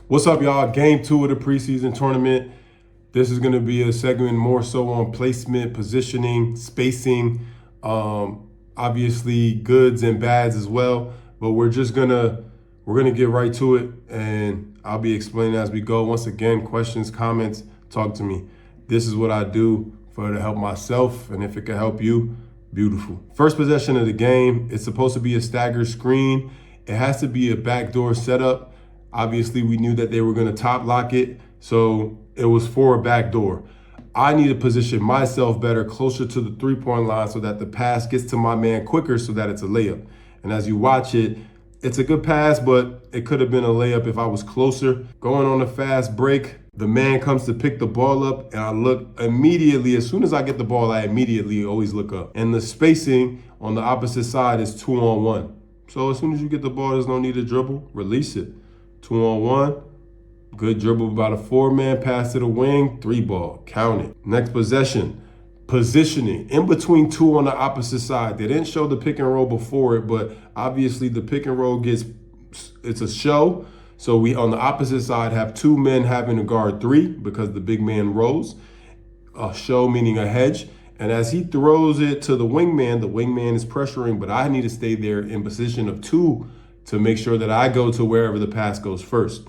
What's up, y'all? Game 2 of the preseason tournament. This is going to be a segment more so on placement, positioning, spacing, obviously goods and bads as well. But we're gonna get right to it, and I'll be explaining as we go. Once again, questions, comments, talk to me. This is what I do to help myself, and if it can help you, beautiful. First possession of the game. It's supposed to be a staggered screen. It has to be a backdoor setup. Obviously, we knew that they were going to top lock it, so it was for a backdoor. I need to position myself better closer to the three-point line so that the pass gets to my man quicker so that it's a layup. And as you watch it, it's a good pass, but it could have been a layup if I was closer. Going on a fast break, the man comes to pick the ball up, and I look immediately. As soon as I get the ball, I immediately always look up. And the spacing on the opposite side is 2-on-1. So as soon as you get the ball, there's no need to dribble, release it. 2-on-1, good dribble by the four-man, pass to the wing, 3-ball, count it. Next possession, positioning, in between two on the opposite side. They didn't show the pick and roll before it, but obviously the pick and roll it's a show. So we, on the opposite side, have two men having to guard three because the big man rolls. A show meaning a hedge. And as he throws it to the wingman is pressuring, but I need to stay there in position of two to make sure that I go to wherever the pass goes first.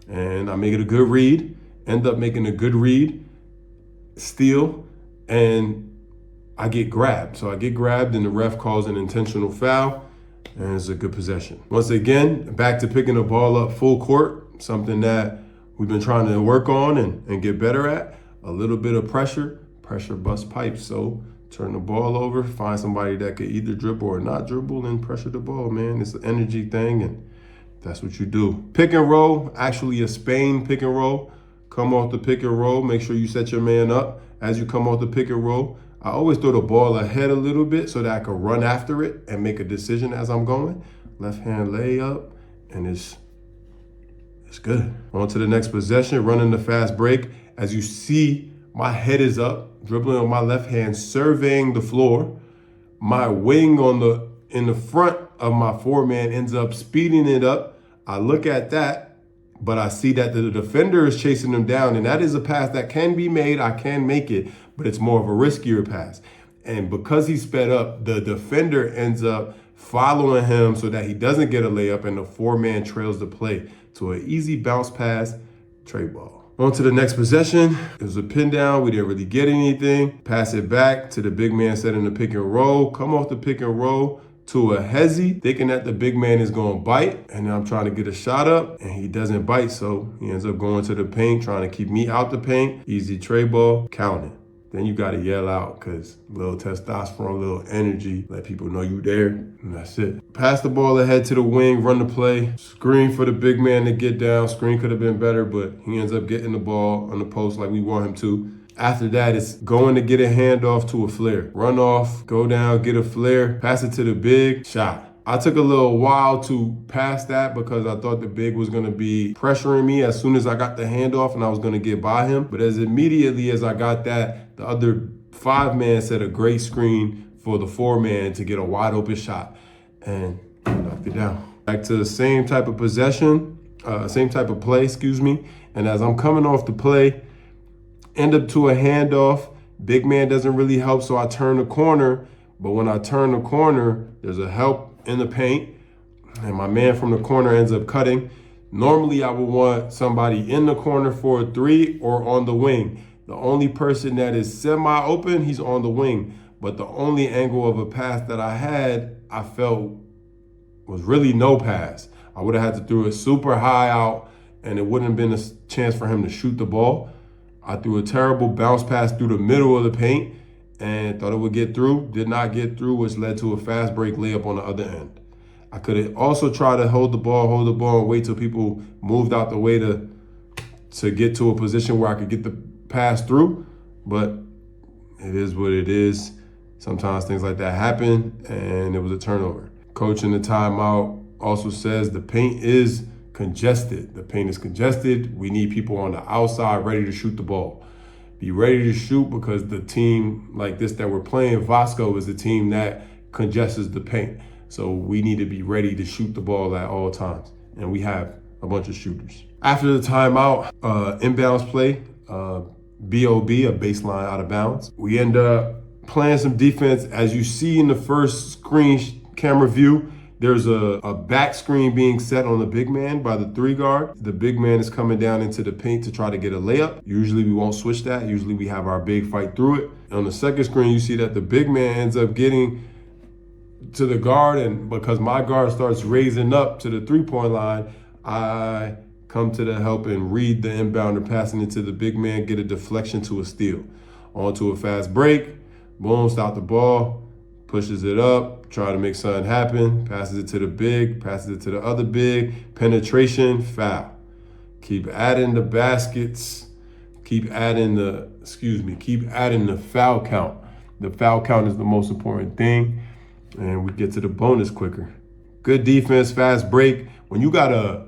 And I make it a good read, end up making a good read, steal, and I get grabbed. So I get grabbed and the ref calls an intentional foul, and it's a good possession. Once again, back to picking the ball up full court, something that we've been trying to work on and get better at. A little bit of pressure busts pipes. So turn the ball over, find somebody that could either dribble or not dribble, and pressure the ball, man. It's an energy thing, and that's what you do. Pick and roll, actually a Spain pick and roll. Come off the pick and roll, make sure you set your man up. As you come off the pick and roll, I always throw the ball ahead a little bit so that I can run after it and make a decision as I'm going. Left hand layup, and it's good. On to the next possession, running the fast break. As you see, my head is up, dribbling on my left hand, surveying the floor. My wing in the front of my four-man ends up speeding it up. I look at that, but I see that the defender is chasing him down, and that is a pass that can be made. I can make it, but it's more of a riskier pass. And because he sped up, the defender ends up following him so that he doesn't get a layup, and the four-man trails the play to an easy bounce pass, trade ball. On to the next possession. It was a pin down. We didn't really get anything. Pass it back to the big man setting the pick and roll. Come off the pick and roll to a hezzy, thinking that the big man is going to bite. And I'm trying to get a shot up, and he doesn't bite. So he ends up going to the paint, trying to keep me out the paint. Easy trade ball, counting. Then you got to yell out because little testosterone, little energy, let people know you there, and that's it. Pass the ball ahead to the wing, run the play, screen for the big man to get down. Screen could have been better, but he ends up getting the ball on the post like we want him to. After that, it's going to get a handoff to a flare. Run off, go down, get a flare, pass it to the big, shot. I took a little while to pass that because I thought the big was going to be pressuring me as soon as I got the handoff and I was going to get by him. But as immediately as I got that, the other five-man set a great screen for the four-man to get a wide open shot and knocked it down. Back to the same type of possession, same type of play, And as I'm coming off the play, end up to a handoff. Big man doesn't really help, so I turn the corner. But when I turn the corner, there's a help in the paint, and my man from the corner ends up cutting. Normally, I would want somebody in the corner for a three or on the wing. The only person that is semi-open, he's on the wing. But the only angle of a pass that I had, I felt was really no pass. I would have had to throw it super high out, and it wouldn't have been a chance for him to shoot the ball. I threw a terrible bounce pass through the middle of the paint, and thought it would get through, did not get through, which led to a fast break layup on the other end. I could have also tried to hold the ball and wait till people moved out the way to get to a position where I could get the pass through, but it is what it is. Sometimes things like that happen, and it was a turnover. Coach in the timeout also says the paint is congested. The paint is congested. We need people on the outside ready to shoot the ball. Be ready to shoot because the team like this that we're playing, Vasco, is a team that congests the paint. So we need to be ready to shoot the ball at all times. And we have a bunch of shooters. After the timeout, inbounds play, BOB, a baseline out of bounds. We end up playing some defense. As you see in the first screen camera view, there's a back screen being set on the big man by the 3 guard. The big man is coming down into the paint to try to get a layup. Usually we won't switch that. Usually we have our big fight through it. On the second screen, you see that the big man ends up getting to the guard, and because my guard starts raising up to the 3-point line, I come to the help and read the inbounder, passing it to the big man, get a deflection to a steal. Onto a fast break, boom, stop the ball, pushes it up, try to make something happen, passes it to the big, passes it to the other big, penetration, foul. Keep adding the baskets, keep adding the foul count. The foul count is the most important thing, and we get to the bonus quicker. Good defense, fast break. When you got a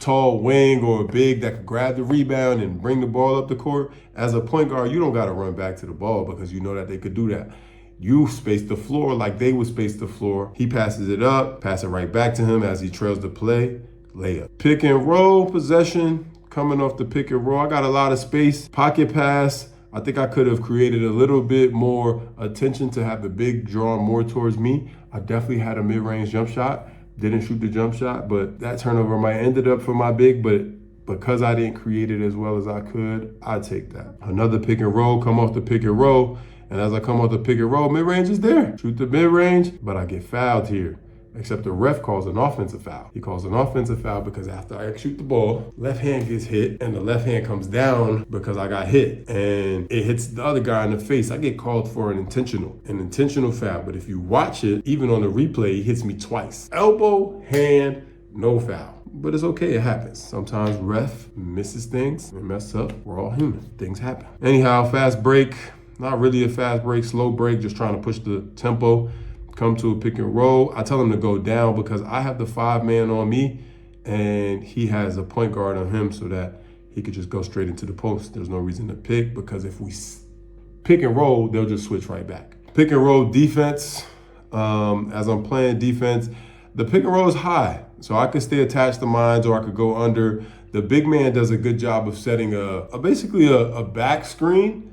tall wing or a big that could grab the rebound and bring the ball up the court, as a point guard, you don't got to run back to the ball because you know that they could do that. You space the floor like they would space the floor. He passes it up, pass it right back to him as he trails the play, layup. Pick and roll possession, coming off the pick and roll. I got a lot of space, pocket pass. I think I could have created a little bit more attention to have the big drawn more towards me. I definitely had a mid-range jump shot. Didn't shoot the jump shot, but that turnover might ended up for my big, but because I didn't create it as well as I could, I take that. Another pick and roll, come off the pick and roll, and as I come off the pick and roll, mid-range is there. Shoot the mid-range, but I get fouled here. Except the ref calls an offensive foul. He calls an offensive foul because after I shoot the ball, left hand gets hit and the left hand comes down because I got hit and it hits the other guy in the face. I get called for an intentional foul. But if you watch it, even on the replay, he hits me twice. Elbow, hand, no foul. But it's okay, it happens. Sometimes ref misses things and mess up. We're all human, things happen. Anyhow, fast break, not really a fast break, slow break, just trying to push the tempo. Come to a pick and roll. I tell him to go down because I have the 5-man on me and he has a point guard on him so that he could just go straight into the post. There's no reason to pick because if we pick and roll, they'll just switch right back. Pick and roll defense. As I'm playing defense, the pick and roll is high. So I could stay attached to mines or I could go under. The big man does a good job of setting basically a back screen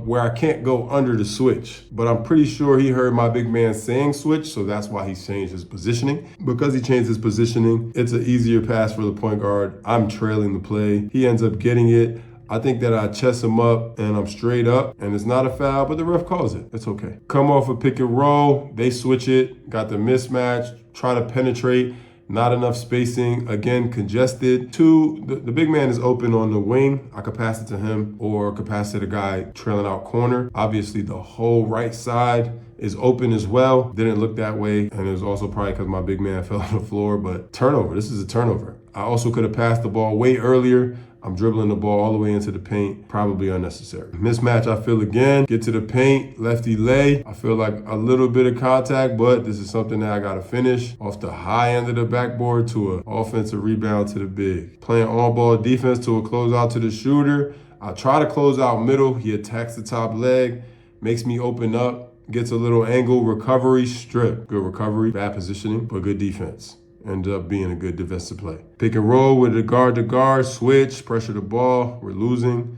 where I can't go under the switch. But I'm pretty sure he heard my big man saying switch, so that's why he changed his positioning. Because he changed his positioning, it's an easier pass for the point guard. I'm trailing the play. He ends up getting it. I think that I chest him up and I'm straight up and it's not a foul, but the ref calls it. It's okay. Come off a pick and roll, they switch it, got the mismatch, try to penetrate. Not enough spacing, again, congested. The big man is open on the wing. I could pass it to him or could pass it to the guy trailing out corner. Obviously, the whole right side is open as well. Didn't look that way. And it was also probably because my big man fell on the floor, but turnover, this is a turnover. I also could have passed the ball way earlier. I'm dribbling the ball all the way into the paint, probably unnecessary. Mismatch, I feel again, get to the paint, lefty lay. I feel like a little bit of contact, but this is something that I gotta finish off the high end of the backboard to an offensive rebound to the big. Playing on-ball defense to a closeout to the shooter. I try to close out middle. He attacks the top leg, makes me open up, gets a little angle, recovery, strip. Good recovery, bad positioning, but good defense. Ended up being a good defensive play. Pick and roll with the guard to guard, switch, pressure the ball, we're losing.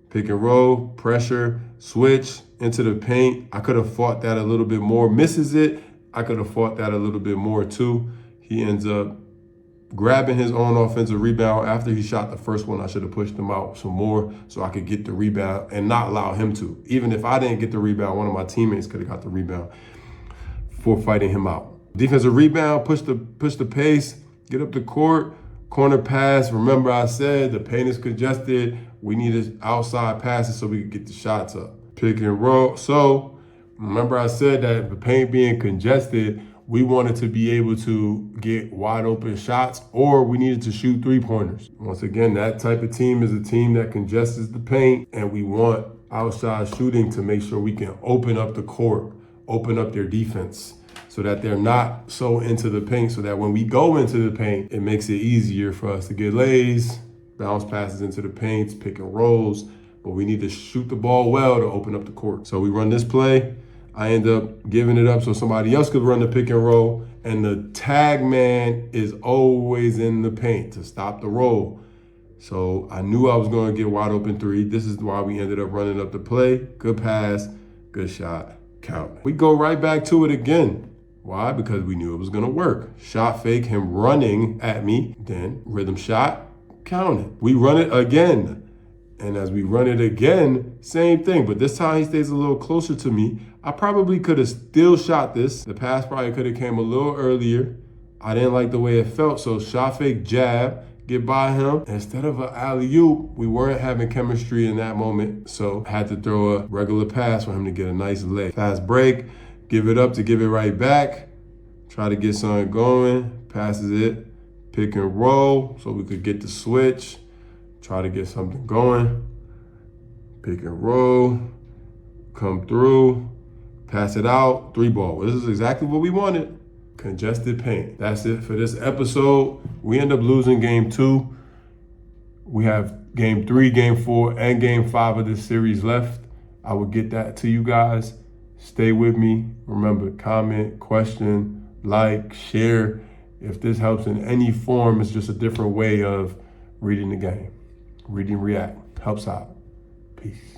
Pick and roll, pressure, switch, into the paint. I could have fought that a little bit more. Misses it, I could have fought that a little bit more too. He ends up grabbing his own offensive rebound. After he shot the first one, I should have pushed him out some more so I could get the rebound and not allow him to. Even if I didn't get the rebound, one of my teammates could have got the rebound for fighting him out. Defensive rebound, push the pace, get up the court, corner pass. Remember I said the paint is congested. We needed outside passes so we could get the shots up. Pick and roll. So remember I said that the paint being congested, we wanted to be able to get wide open shots or we needed to shoot 3-pointers. Once again, that type of team is a team that congests the paint and we want outside shooting to make sure we can open up the court, open up their defense, so that they're not so into the paint, so that when we go into the paint, it makes it easier for us to get lays, bounce passes into the paints, pick and rolls, but we need to shoot the ball well to open up the court. So we run this play. I end up giving it up so somebody else could run the pick and roll. And the tag man is always in the paint to stop the roll. So I knew I was going to get wide open three. This is why we ended up running up the play. Good pass, good shot, count. We go right back to it again. Why? Because we knew it was going to work. Shot fake, him running at me, then rhythm shot, count it. We run it again. And as we run it again, same thing. But this time he stays a little closer to me. I probably could have still shot this. The pass probably could have came a little earlier. I didn't like the way it felt. So shot fake, jab, get by him. Instead of an alley-oop, we weren't having chemistry in that moment. So I had to throw a regular pass for him to get a nice lay. Fast break, give it up to give it right back. Try to get something going, passes it, pick and roll so we could get the switch. Try to get something going, pick and roll, come through, pass it out, 3-ball. This is exactly what we wanted. Congested paint. That's it for this episode. We end up losing game 2. We have game 3, game 4, and game 5 of this series left. I will get that to you guys. Stay with me. Remember, comment, question, like, share. If this helps in any form, it's just a different way of reading the game. Reading React helps out. Peace.